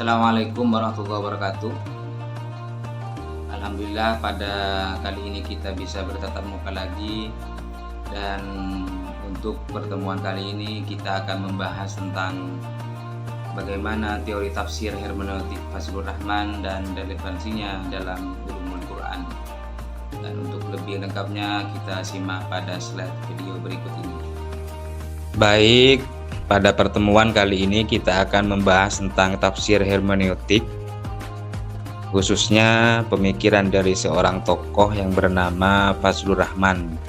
Assalamualaikum warahmatullahi wabarakatuh. Alhamdulillah pada kali ini kita bisa bertatap muka lagi, dan untuk pertemuan kali ini kita akan membahas tentang bagaimana teori tafsir hermeneutik Fazlur Rahman dan relevansinya dalam ulumul Quran. Dan untuk lebih lengkapnya kita simak pada slide video berikut ini. Baik, pada pertemuan kali ini kita akan membahas tentang tafsir hermeneutik, khususnya pemikiran dari seorang tokoh yang bernama Fazlur Rahman.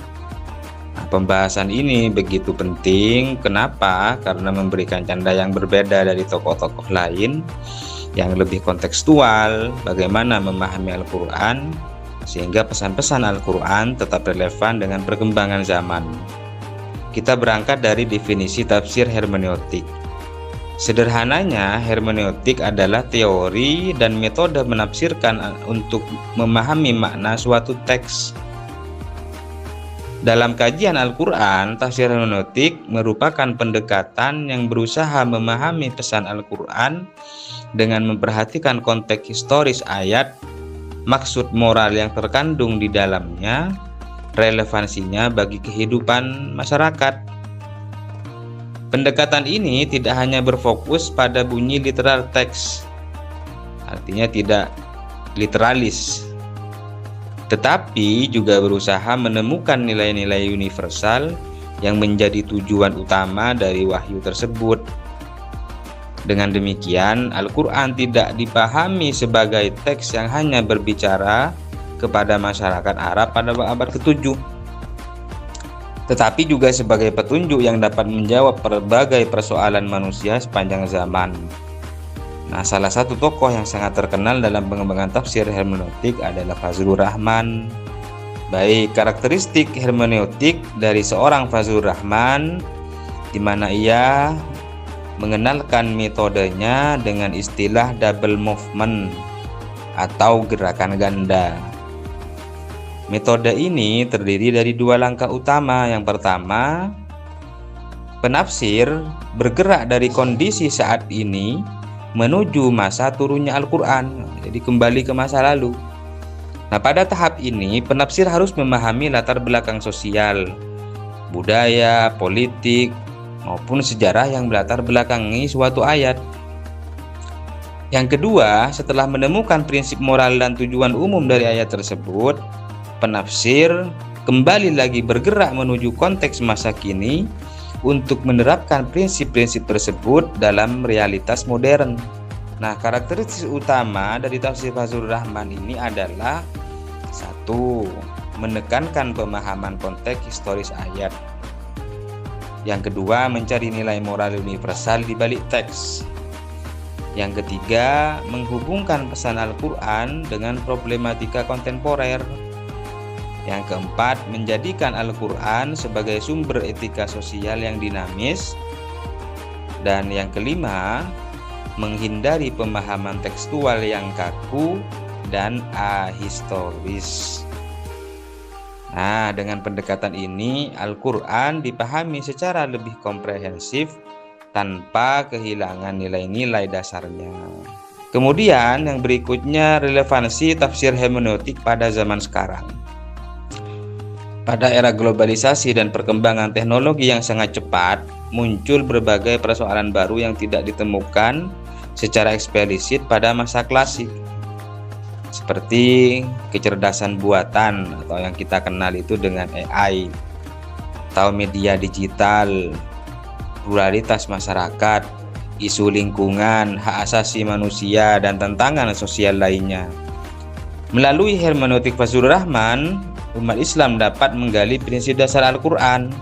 Nah, pembahasan ini begitu penting. Kenapa? Karena memberikan canda yang berbeda dari tokoh-tokoh lain yang lebih kontekstual, bagaimana memahami Al-Quran, sehingga pesan-pesan Al-Quran tetap relevan dengan perkembangan zaman. Kita berangkat dari definisi tafsir hermeneutik. Sederhananya, hermeneutik adalah teori dan metode menafsirkan untuk memahami makna suatu teks. Dalam kajian Al-Quran, tafsir hermeneutik merupakan pendekatan yang berusaha memahami pesan Al-Quran dengan memperhatikan konteks historis ayat, maksud moral yang terkandung di dalamnya, relevansinya bagi kehidupan masyarakat. Pendekatan ini tidak hanya berfokus pada bunyi literal teks, artinya tidak literalis, tetapi juga berusaha menemukan nilai-nilai universal yang menjadi tujuan utama dari wahyu tersebut. Dengan demikian, Al-Quran tidak dipahami sebagai teks yang hanya berbicara kepada masyarakat Arab pada abad ke-7, tetapi juga sebagai petunjuk yang dapat menjawab berbagai persoalan manusia sepanjang zaman. Nah, salah satu tokoh yang sangat terkenal dalam pengembangan tafsir hermeneutik adalah Fazlur Rahman. Baik, karakteristik hermeneutik dari seorang Fazlur Rahman, di mana ia mengenalkan metodenya dengan istilah double movement atau gerakan ganda. Metode ini terdiri dari dua langkah utama. Yang pertama, penafsir bergerak dari kondisi saat ini menuju masa turunnya Al-Quran, jadi kembali ke masa lalu. Nah, pada tahap ini penafsir harus memahami latar belakang sosial, budaya, politik, maupun sejarah yang melatar belakangi suatu ayat. Yang kedua, setelah menemukan prinsip moral dan tujuan umum dari ayat tersebut, penafsir kembali lagi bergerak menuju konteks masa kini untuk menerapkan prinsip-prinsip tersebut dalam realitas modern. Nah, karakteristik utama dari tafsir Fazlur Rahman ini adalah: satu, menekankan pemahaman konteks historis ayat. Yang kedua, mencari nilai moral universal di balik teks. Yang ketiga, menghubungkan pesan Al-Quran dengan problematika kontemporer. Yang keempat, menjadikan Al-Quran sebagai sumber etika sosial yang dinamis. Dan yang kelima, menghindari pemahaman tekstual yang kaku dan ahistoris. Nah, dengan pendekatan ini, Al-Quran dipahami secara lebih komprehensif tanpa kehilangan nilai-nilai dasarnya. Kemudian yang berikutnya, relevansi tafsir hermeneutik pada zaman sekarang. Pada era globalisasi dan perkembangan teknologi yang sangat cepat, muncul berbagai persoalan baru yang tidak ditemukan secara eksplisit pada masa klasik, seperti kecerdasan buatan atau yang kita kenal itu dengan AI, atau media digital, pluralitas masyarakat, isu lingkungan, hak asasi manusia, dan tantangan sosial lainnya. Melalui hermeneutik Fazlur Rahman, umat Islam dapat menggali prinsip dasar Al-Quran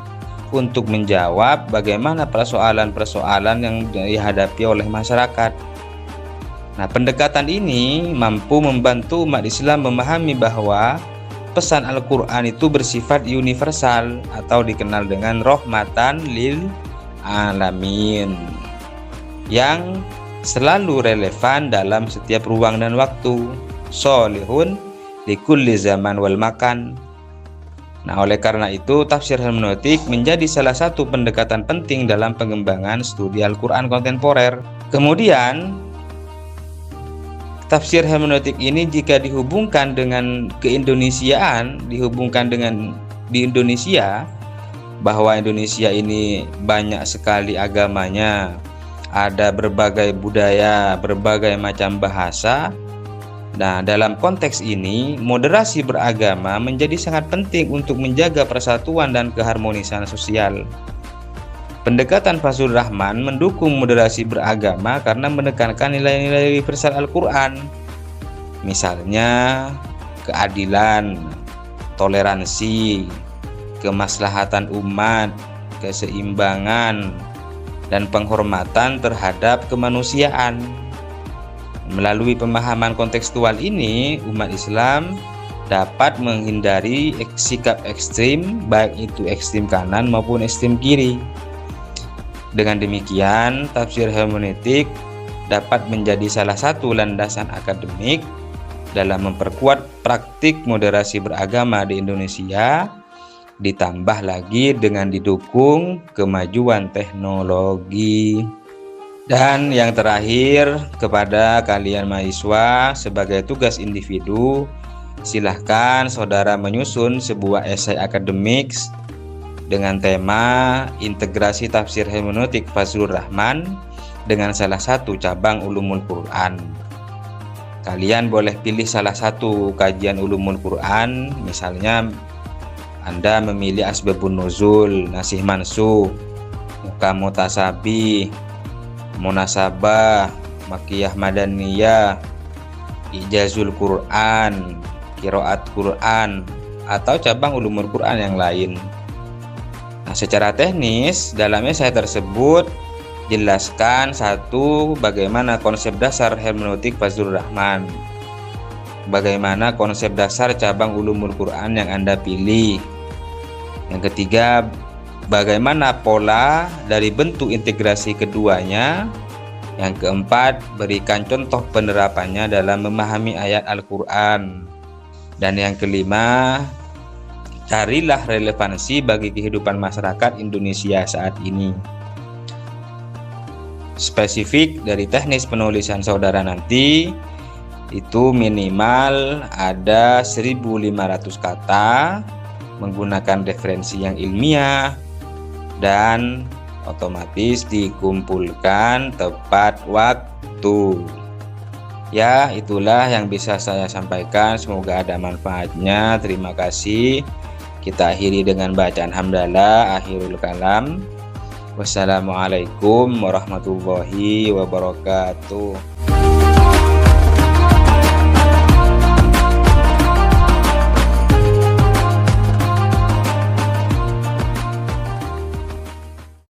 untuk menjawab bagaimana persoalan-persoalan yang dihadapi oleh masyarakat. Nah, pendekatan ini mampu membantu umat Islam memahami bahwa pesan Al-Quran itu bersifat universal atau dikenal dengan rahmatan lil alamin, yang selalu relevan dalam setiap ruang dan waktu, sholihun likulli zaman wal makan. Nah, oleh karena itu tafsir hermeneutik menjadi salah satu pendekatan penting dalam pengembangan studi Al-Quran kontemporer. Kemudian tafsir hermeneutik ini jika dihubungkan dengan keindonesiaan, dihubungkan dengan di Indonesia, bahwa Indonesia ini banyak sekali agamanya, ada berbagai budaya, berbagai macam bahasa. Nah, dalam konteks ini, moderasi beragama menjadi sangat penting untuk menjaga persatuan dan keharmonisan sosial. Pendekatan Fazlur Rahman mendukung moderasi beragama karena menekankan nilai-nilai universal Al-Quran. Misalnya, keadilan, toleransi, kemaslahatan umat, keseimbangan, dan penghormatan terhadap kemanusiaan. Melalui pemahaman kontekstual ini, umat Islam dapat menghindari sikap ekstrim, baik itu ekstrim kanan maupun ekstrim kiri. Dengan demikian, tafsir hermeneutik dapat menjadi salah satu landasan akademik dalam memperkuat praktik moderasi beragama di Indonesia, ditambah lagi dengan didukung kemajuan teknologi. Dan yang terakhir, kepada kalian mahasiswa, sebagai tugas individu, silahkan saudara menyusun sebuah esai akademik dengan tema integrasi tafsir hermeneutik Fazlur Rahman dengan salah satu cabang ulumul Quran. Kalian boleh pilih salah satu kajian ulumul Quran, misalnya Anda memilih asbabun nuzul, nasih mansuh, muka mutasabih, munasabah, makiyah madaniyah, ijazul Quran, qiraat Quran, atau cabang ulumul Quran yang lain. Nah, secara teknis dalam esai tersebut jelaskan satu, bagaimana konsep dasar hermeneutik Fazlur Rahman, bagaimana konsep dasar cabang ulumul Quran yang Anda pilih. Yang ketiga, bagaimana pola dari bentuk integrasi keduanya. Yang keempat, berikan contoh penerapannya dalam memahami ayat Al-Quran. Dan yang kelima, carilah relevansi bagi kehidupan masyarakat Indonesia saat ini. Spesifik dari teknis penulisan saudara nanti itu minimal ada 1.500 kata, menggunakan referensi yang ilmiah, dan otomatis dikumpulkan tepat waktu. Ya, itulah yang bisa saya sampaikan. Semoga ada manfaatnya. Terima kasih. Kita akhiri dengan bacaan hamdalah akhirul kalam. Wassalamualaikum warahmatullahi wabarakatuh.